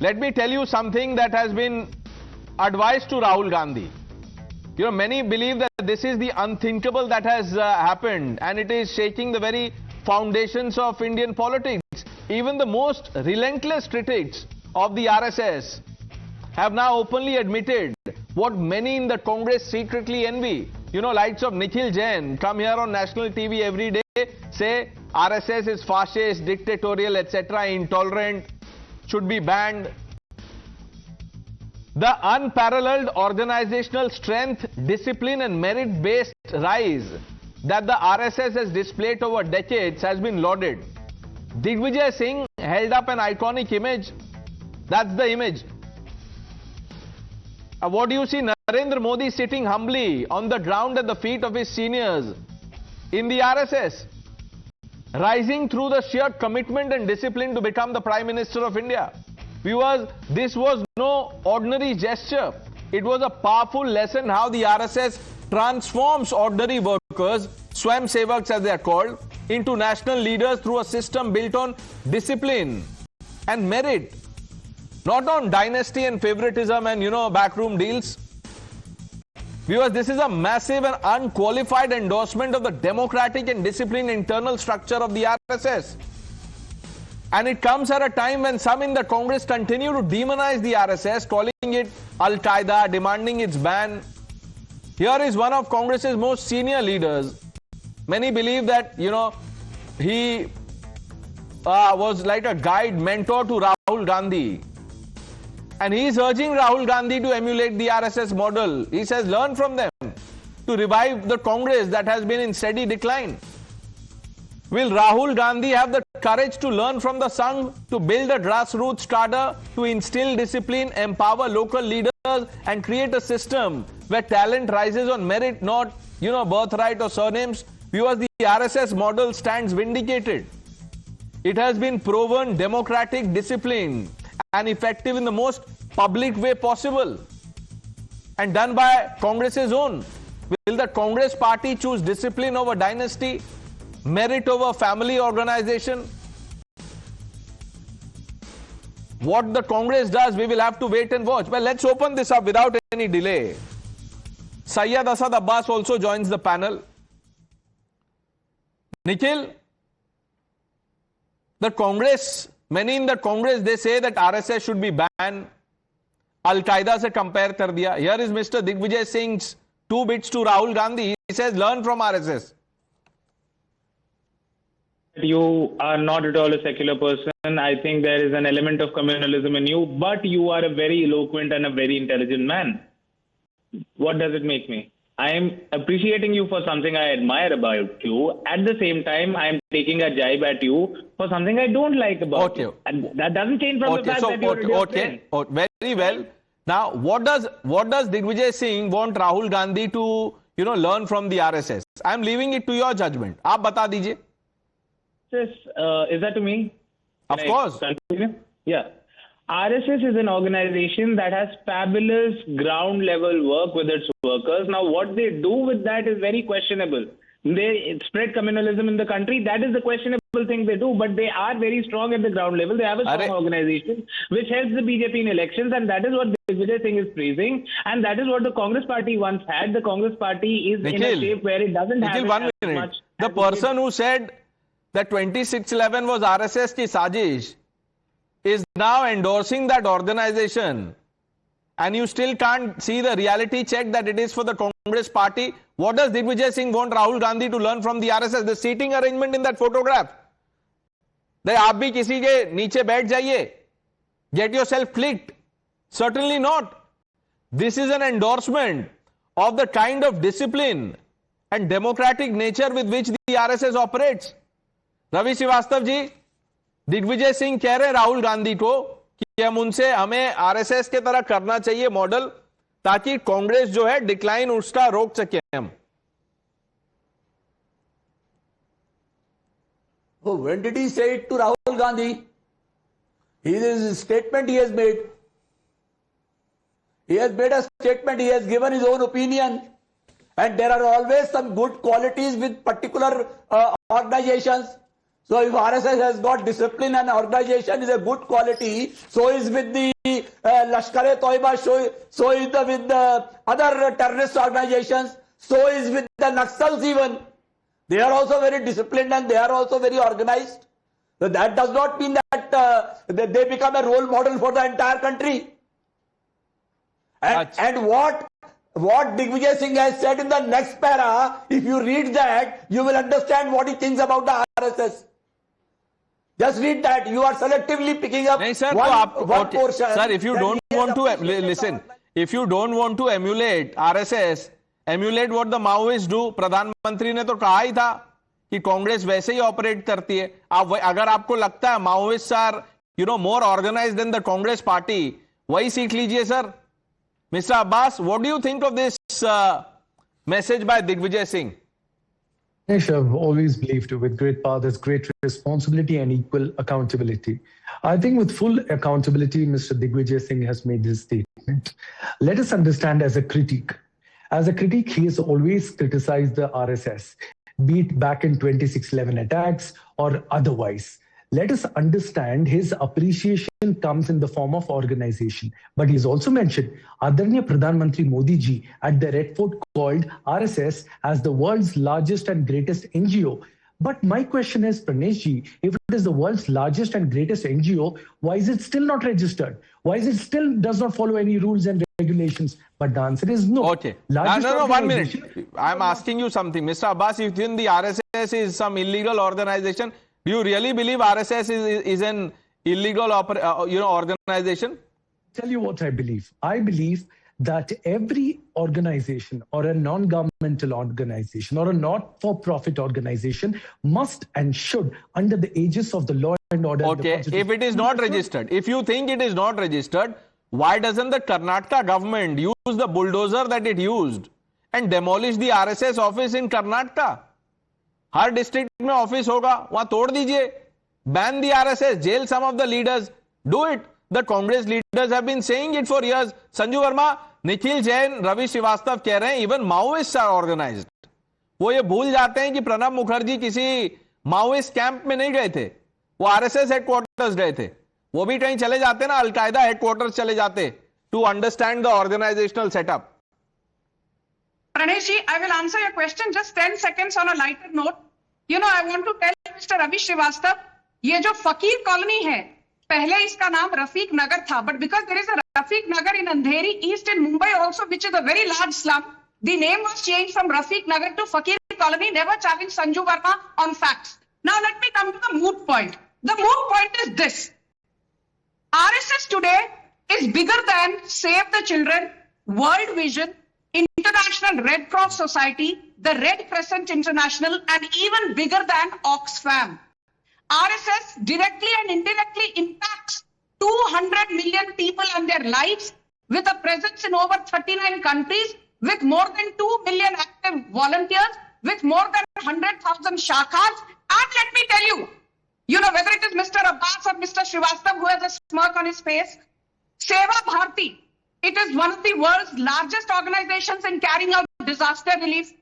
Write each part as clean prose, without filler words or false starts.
let me tell you something that has been advised to Rahul Gandhi. You know, many believe that this is the unthinkable that has happened, and it is shaking the very foundations of Indian politics. Even the most relentless critics of the RSS have now openly admitted what many in the Congress secretly envy. You know, likes of Nikhil Jain come here on national TV every day, say RSS is fascist, dictatorial, etc., intolerant, should be banned. The unparalleled organizational strength, discipline and merit-based rise that the RSS has displayed over decades has been lauded. Digvijay Singh held up an iconic image. That's the image. What do you see? Narendra Modi sitting humbly on the ground at the feet of his seniors in the RSS, rising through the sheer commitment and discipline to become the Prime Minister of India. Viewers, this was no ordinary gesture. It was a powerful lesson how the RSS transforms ordinary workers, Swayamsevaks as they are called, into national leaders through a system built on discipline and merit, not on dynasty and favoritism and, you know, backroom deals. Viewers, this is a massive and unqualified endorsement of the democratic and disciplined internal structure of the RSS. And it comes at a time when some in the Congress continue to demonize the RSS, calling it Al-Qaeda, demanding its ban. Here is one of Congress's most senior leaders. Many believe that, you know, he was like a guide, mentor to Rahul Gandhi. And he is urging Rahul Gandhi to emulate the RSS model. He says, learn from them to revive the Congress that has been in steady decline. Will Rahul Gandhi have the courage to learn from the Sangh, to build a grassroots cadre, to instill discipline, empower local leaders and create a system where talent rises on merit, not, you know, birthright or surnames? Viewers, the RSS model stands vindicated. It has been proven democratic, disciplined and effective in the most public way possible, and done by Congress's own. Will the Congress party choose discipline over dynasty, merit over family organization? What the Congress does, we will have to wait and watch. Well, let's open this up without any delay. Syed Asad Abbas also joins the panel. Nikhil, the Congress, many in the Congress, they say that RSS should be banned. Al-Qaeda se compare kar diya. Here is Mr. Digvijay Singh's two bits to Rahul Gandhi. He says, learn from RSS. You are not at all a secular person. I think there is an element of communalism in you, but you are a very eloquent and a very intelligent man. What does it make me? I am appreciating you for something I admire about you. At the same time, I am taking a jibe at you for something I don't like about you. And that doesn't change from the fact that you're very well. Now, what does Digvijay Singh want Rahul Gandhi to, you know, learn from the RSS? I am leaving it to your judgment. आप बता दीजिए. Yes, is that to me? Of course. Yeah. RSS is an organization that has fabulous ground level work with its workers. Now, what they do with that is very questionable. They spread communalism in the country. That is the questionable thing they do. But they are very strong at the ground level. They have a strong organization which helps the BJP in elections. And that is what Digvijay Singh is praising. And that is what the Congress party once had. The Congress party is in a shape where it doesn't have as much. The person who said that 2611 was RSS ki sajish is now endorsing that organization, and you still can't see the reality check that it is for the Congress party. What does Digvijay Singh want Rahul Gandhi to learn from the RSS? The seating arrangement in that photograph. That आप भी किसी के नीचे बैठ जाइए. Get yourself clicked. Certainly not. This is an endorsement of the kind of discipline and democratic nature with which the RSS operates. Ravi Srivastava ji, Digvijay Singh कह रहे हैं राहुल गांधी को कि हमें आरएसएस के तरह करना चाहिए मॉडल, ताकि कांग्रेस जो है डिक्लाइन उसका रोक सके हम. Oh, when did he say it to Rahul Gandhi? His statement he has made. He has made a statement, he has given his own opinion. And there are always some good qualities with particular organizations. So if RSS has got discipline and organization is a good quality, so is with the Lashkar-e-Toiba, so is with the other terrorist organizations, so is with the Naxals even. They are also very disciplined and they are also very organized. So that does not mean that they become a role model for the entire country. And what Digvijay Singh has said in the next para, if you read that, you will understand what he thinks about the RSS. Just read that. You are selectively picking up नहीं sir, one portion. Sir, if you don't want to listen, if you don't want to emulate RSS, emulate what the Maoists do. प्रधानमंत्री ने तो कहा ही था कि कांग्रेस वैसे ही operate करती है. अगर आपको लगता है Maoists are, more organized than the Congress party, वही सीख लीजिए sir. Mr. Abbas, what do you think of this message by Digvijay Singh? I've always believed with great power there's great responsibility and equal accountability. I think with full accountability, Mr. Digvijay Singh has made this statement. Let us understand as a critique. As a critique, he has always criticized the RSS, be it back in 2611 attacks or otherwise. Let us understand his appreciation comes in the form of organization. But he's also mentioned Adarniya Pradhan Mantri Modi ji at the Red Fort called RSS as the world's largest and greatest NGO. But my question is, Pranesh ji, if it is the world's largest and greatest NGO, why is it still not registered? Why is it still does not follow any rules and regulations? But the answer is no. Okay. No, 1 minute. I'm asking you something. Mr. Abbas, if you think the RSS is some illegal organization, do you really believe RSS is an illegal organization? Tell you what I believe. I believe that every organization or a non-governmental organization or a not-for-profit organization must and should, under the aegis of the law and order. Okay, if it is not registered, if you think it is not registered, why doesn't the Karnataka government use the bulldozer that it used and demolish the RSS office in Karnataka? हर district में office होगा, वहां तोड़ दीजिए. Ban the RSS, jail some of the leaders, do it. The Congress leaders have been saying it for years. Sanju Verma, Nikhil Jain, Ravi Srivastava कह रहे हैं even Maoist are organised. वो ये भूल जाते हैं कि प्रणब मुखर्जी किसी माओइस्ट कैंप में नहीं गए थे, वो आरएसएस हेडक्वार्टर्स गए थे. वो भी कहीं चले जाते ना, अलकायदा हेडक्वार्टर्स चले जाते to understand the organisational setup. Pranesh ji, I will answer your question just 10 seconds on a lighter note. I want to tell Mr. Ravi Srivastav, ये जो फकीर कॉलोनी है, पहले इसका नाम रफीक नगर था, but because there is a Rafiq Nagar in Andheri East in Mumbai also, which is a very large slum, the name was changed from Rafiq Nagar to Fakir Colony. Never challenge Sanju Verma on facts. Now let me come to the moot point. The moot point is this. RSS today is bigger than Save the Children, World Vision, International Red Cross Society, the Red Crescent International, and even bigger than Oxfam. RSS directly and indirectly impacts 200 million people and their lives, with a presence in over 39 countries, with more than 2 million active volunteers, with more than 100,000 shakhas. And let me tell you, whether it is Mr. Abbas or Mr. Srivastav who has a smirk on his face, Seva Bharti, it is one of the world's largest organizations in carrying out disaster relief.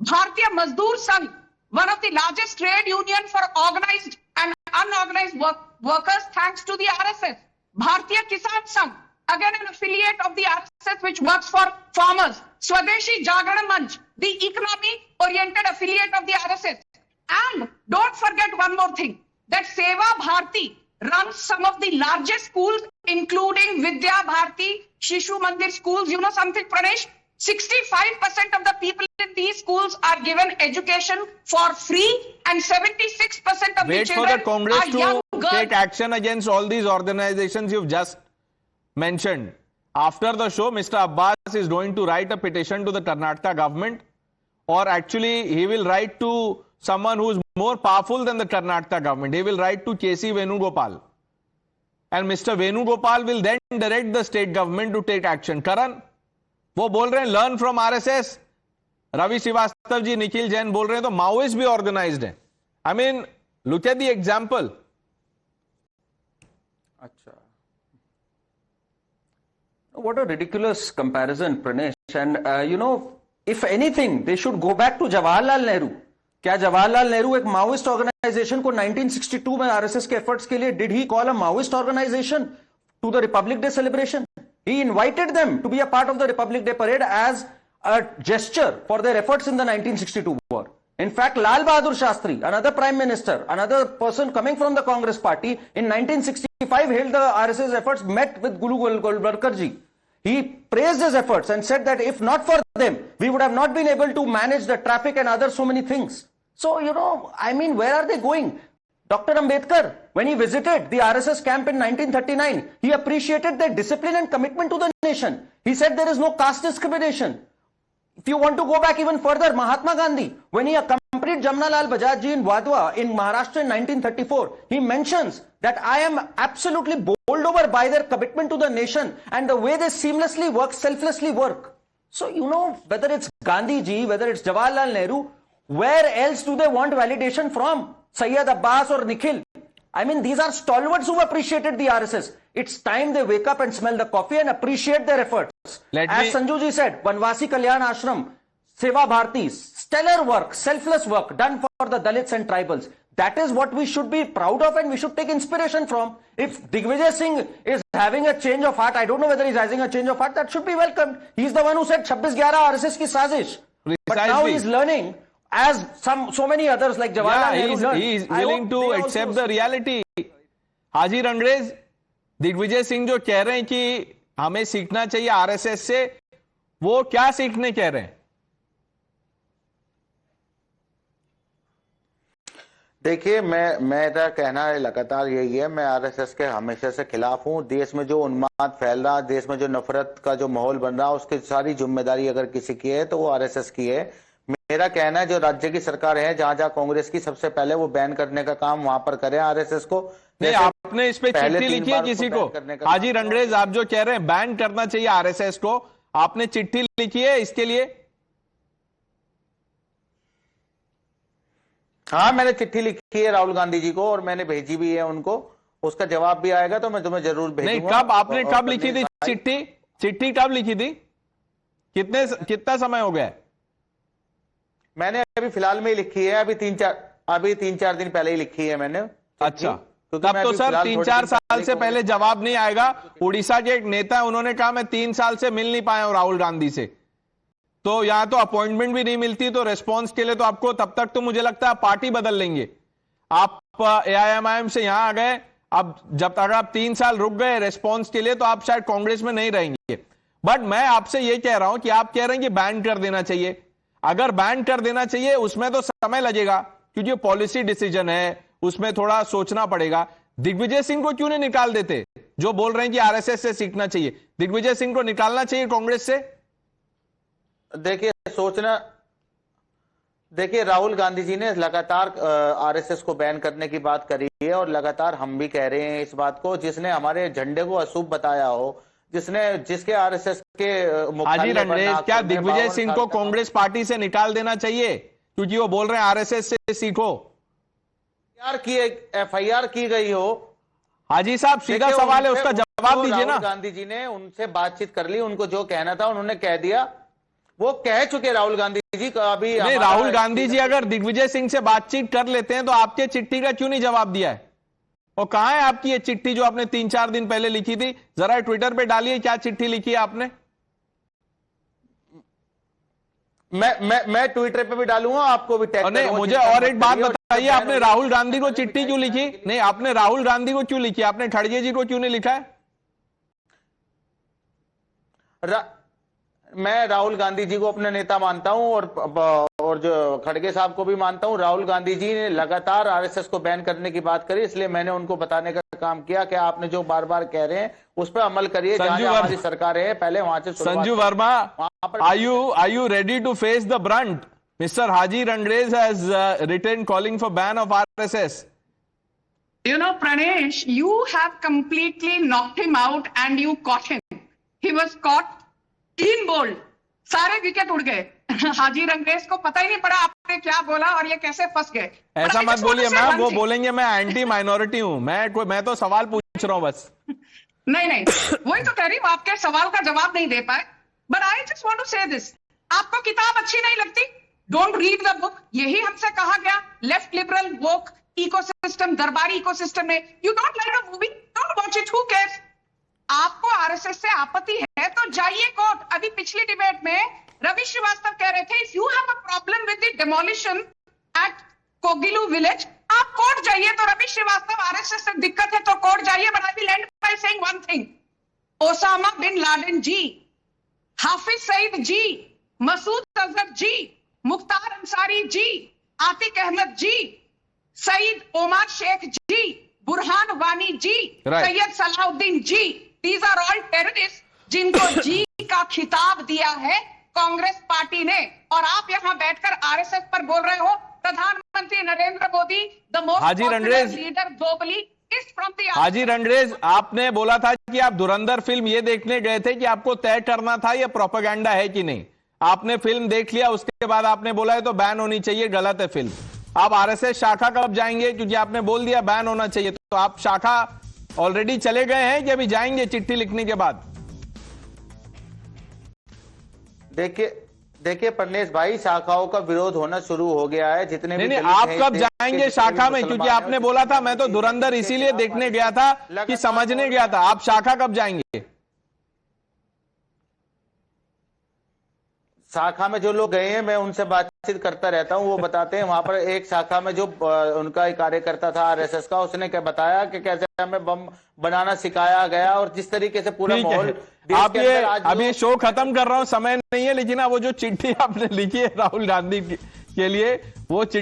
Bharatiya Mazdoor Sangh, one of the largest trade union for organized and unorganized workers, thanks to the RSS. Bharatiya Kisan Sangh, again an affiliate of the RSS which works for farmers. Swadeshi Jagrana Manch, the economy-oriented affiliate of the RSS. And don't forget one more thing, that Seva Bharti runs some of the largest schools, including Vidya Bharti, Shishu Mandir schools. You know something, Pranesh? 65% of the people in these schools are given education for free, and 76% of the children are young girls. Wait for the Congress to take action against all these organizations you've just mentioned. After the show, Mr. Abbas is going to write a petition to the Karnataka government, or actually he will write to someone who is more powerful than the Karnataka government. He will write to K.C. Venugopal. And Mr. Venugopal will then direct the state government to take action. Karan, वो बोल रहे हैं learn from RSS. Ravi Srivastava ji, Nikhil Jain बोल रहे हैं तो Maoist भी organised है. I mean, look at the example. अच्छा. What a ridiculous comparison, Pranesh. And if anything, they should go back to Jawaharlal Nehru. क्या जवाहरलाल नेहरू एक माओइस्ट ऑर्गेनाइजेशन को 1962 में आरएसएस के एफर्ट्स के लिए did he call a Maoist organisation to the Republic Day celebration? He invited them to be a part of the Republic Day parade as a gesture for their efforts in the 1962 war. In fact, Lal Bahadur Shastri, another prime minister, another person coming from the Congress party, in 1965 hailed the RSS efforts, met with Guru Goldwalkar ji. He praised his efforts and said that if not for them, we would have not been able to manage the traffic and other so many things. So, I mean, where are they going? Dr. Ambedkar, when he visited the RSS camp in 1939, he appreciated their discipline and commitment to the nation. He said there is no caste discrimination. If you want to go back even further, Mahatma Gandhi, when he accompanied Jamnalal Bajaj ji in Wadhwa in Maharashtra in 1934, he mentions that I am absolutely bowled over by their commitment to the nation and the way they seamlessly work, selflessly work. So, whether it's Gandhi ji, whether it's Jawaharlal Nehru, where else do they want validation from? Syed Abbas or Nikhil? I mean, these are stalwarts who appreciated the RSS. It's time they wake up and smell the coffee and appreciate their efforts. As Sanju ji said, Vanvasi Kalyan Ashram, Seva Bharti, stellar work, selfless work done for the Dalits and tribals. That is what we should be proud of and we should take inspiration from. If Digvijay Singh is having a change of heart, I don't know whether he's having a change of heart, that should be welcomed. He's the one who said 26/11 RSS ki sazish. But now he's learning, as so many others like Jawaharlal Nehru learned. He is willing to accept the reality. हाजी रंगरेज, दिग्विजय सिंह जो कह रहे हैं कि हमें सीखना चाहिए RSS से, वो क्या सीखने कह रहे हैं? देखिए, मेरा कहना है लगातार यही है, मैं आरएसएस के हमेशा से खिलाफ हूं। देश में जो उन्माद फैल रहा, देश में जो नफरत का जो माहौल बन रहा, उसकी सारी जिम्मेदारी अगर किसी की है तो वो आरएसएस की है। मेरा कहना है जो राज्य की सरकार है, जहां जहां कांग्रेस की, सबसे पहले वो बैन करने का काम वहां पर करें आरएसएस को। नहीं, आपने इस पे चिट्ठी लिखी है किसी को? हाजी रंगरेज, आप जो कह रहे हैं बैन करना चाहिए आरएसएस को, आपने चिट्ठी लिखी है इसके लिए? हाँ, मैंने चिट्ठी लिखी है राहुल गांधी जी को और मैंने भेजी भी है उनको। उसका जवाब भी आएगा तो मैं तुम्हें जरूर भेजूंगा। नहीं, कब आपने कब लिखी थी चिट्ठी? चिट्ठी कब लिखी थी? कितना समय हो गया? मैंने अभी फिलहाल में ही लिखी है, अभी तीन चार दिन पहले ही लिखी है मैंने। अच्छा, तब तो सर 3-4 साल से पहले जवाब नहीं आएगा। उड़ीसा के एक नेता है, उन्होंने कहा मैं 3 साल से मिल नहीं पाया हूं राहुल गांधी से, तो यहां तो अपॉइंटमेंट भी नहीं मिलती, तो रेस्पॉन्स के लिए तो आपको तब तक तो मुझे लगता है पार्टी बदल लेंगे। आप AIMIM से यहां आ गए, अब जब तक आप 3 साल रुक गए रेस्पॉन्स के लिए, तो आप शायद कांग्रेस में नहीं रहेंगे। बट मैं आपसे यह कह रहा हूं कि आप कह रहे हैं कि बैन कर देना चाहिए। अगर बैन कर देना चाहिए, उसमें तो समय लगेगा क्योंकि पॉलिसी डिसीजन है, उसमें थोड़ा सोचना पड़ेगा। दिग्विजय सिंह को क्यों नहीं निकाल देते, जो बोल रहे हैं कि आरएसएस से सीखना चाहिए? दिग्विजय सिंह को निकालना चाहिए कांग्रेस से। देखिए राहुल गांधी जी ने लगातार आरएसएस को बैन करने की बात करी है और लगातार हम भी कह रहे हैं इस बात को। जिसने हमारे झंडे को अशुभ बताया हो, जिसके आरएसएस के हाजी रंगरेज, क्या दिग्विजय सिंह को कांग्रेस पार्टी से निकाल देना चाहिए क्योंकि वो बोल रहे हैं आरएसएस से सीखो? एफआईआर की गई हो। हाजी साहब, सीधा सवाल है, उसका जवाब दीजिए ना। गांधी जी ने उनसे बातचीत कर ली, उनको जो कहना था उन्होंने कह दिया, वो कह चुके राहुल गांधी जी का। अभी नहीं, राहुल गांधी जी अगर दिग्विजय सिंह से बातचीत कर लेते हैं तो आपके चिट्ठी का क्यों नहीं जवाब दिया है? और कहां है आपकी ये चिट्ठी जो आपने 3-4 दिन पहले लिखी थी? जरा ट्विटर पे डालिए, क्या चिट्ठी लिखी है आपने? मैं ट्विटर पे भी डालूंगा, आपको भी टैग करूंगा। मुझे और एक बात बताइए, आपने राहुल गांधी को चिट्ठी क्यों लिखी? नहीं, आपने राहुल गांधी को क्यों लिखी? आपने खड़गे जी को क्यों नहीं लिखा है? मैं राहुल गांधी जी को अपने नेता मानता हूं और जो खड़गे साहब को भी मानता हूं। राहुल गांधी जी ने लगातार आरएसएस को बैन करने की बात करी, इसलिए मैंने उनको बताने का काम किया कि आपने जो बार बार कह रहे हैं उस पर अमल करिए। जहां हमारी सरकार है, पहले वहां से। Sanju Verma, are you ready to face the brunt? Mr. Haji Rangres has written calling for ban of RSS. You know, Pranesh, you have completely knocked him out and you caught him. He was caught clean bowled. सारे wicket उड़ गए। हाजी रंगरेज को पता ही नहीं पड़ा आपने क्या बोला और ये कैसे फंस गए। ऐसा मत बोलिए मैम, वो बोलेंगे मैं एंटी माइनॉरिटी हूं। मैं तो सवाल पूछ रहा हूं बस। नहीं, वही तो कह रही हूँ, आपके सवाल का जवाब नहीं दे पाए। But I just want to say this, आपको किताब अच्छी नहीं लगती? डोंट रीड द बुक, यही हमसे कहा गया लेफ्ट लिबरल वोक इकोसिस्टम, दरबारी इकोसिस्टम में। You don't like a movie, don't watch it, who cares. आपको आरएसएस से आपत्ति है तो जाइए कोर्ट। अभी पिछली डिबेट में रवि श्रीवास्तव कह रहे थे if you have a problem with the demolition at Kogilu village, आप कोर्ट जाइए। तो रवि श्रीवास्तव आरएसएस से दिक्कत है तो कोर्ट जाइए। But I will end by saying one thing, Osama bin Laden ji, Hafiz Saeed ji, Masood Azhar ji, Mukhtar Ansari ji, Atiq Ahmed ji, Saeed Omar Sheikh ji, Burhan Wani ji, Right. Syed Salahuddin ji, these are all terrorist जिनको जी का खिताब दिया है कांग्रेस पार्टी ने। और आप यहां बैठकर आरएसएस पर बोल रहे हो। प्रधानमंत्री Narendra Modi, the most highly ranked, leader globally, is from the highly ranked, आपने बोला था कि आप धुरंधर फिल्म ये देखने गए थे कि आपको तय करना था ये प्रोपेगेंडा है कि नहीं। आपने फिल्म देख लिया, उसके बाद आपने बोला है तो बैन होनी चाहिए, गलत है फिल्म। आप आरएसएस शाखा कब जाएंगे? क्योंकि आपने बोल दिया बैन होना चाहिए, तो आप शाखा ऑलरेडी चले गए हैं कि अभी जाएंगे चिट्ठी लिखने के बाद? देखिए परनेश भाई, शाखाओं का विरोध होना शुरू हो गया है। जितने भी नहीं, दलित आप हैं, कब देश के जाएंगे जितने शाखा भी में? क्योंकि मुसलमान हैं, आपने बोला था मैं तो धुरंधर इसीलिए देखने गया था कि समझने गया था। आप शाखा कब जाएंगे? शाखा में जो लोग गए हैं मैं उनसे बातचीत करता रहता हूं, वो बताते हैं। वहां पर एक शाखा में जो उनका एक कार्यकर्ता था आरएसएस का, उसने क्या बताया कि कैसे हमें बम बनाना सिखाया गया और जिस तरीके से पूरा ठीक माहौल है। देश आप के ये अंदर आज अभी शो खत्म कर रहा हूं, समय नहीं है, लेकिन वो जो चिट्ठी आपने लिखी है राहुल गांधी के लिए, वो चिट्ठी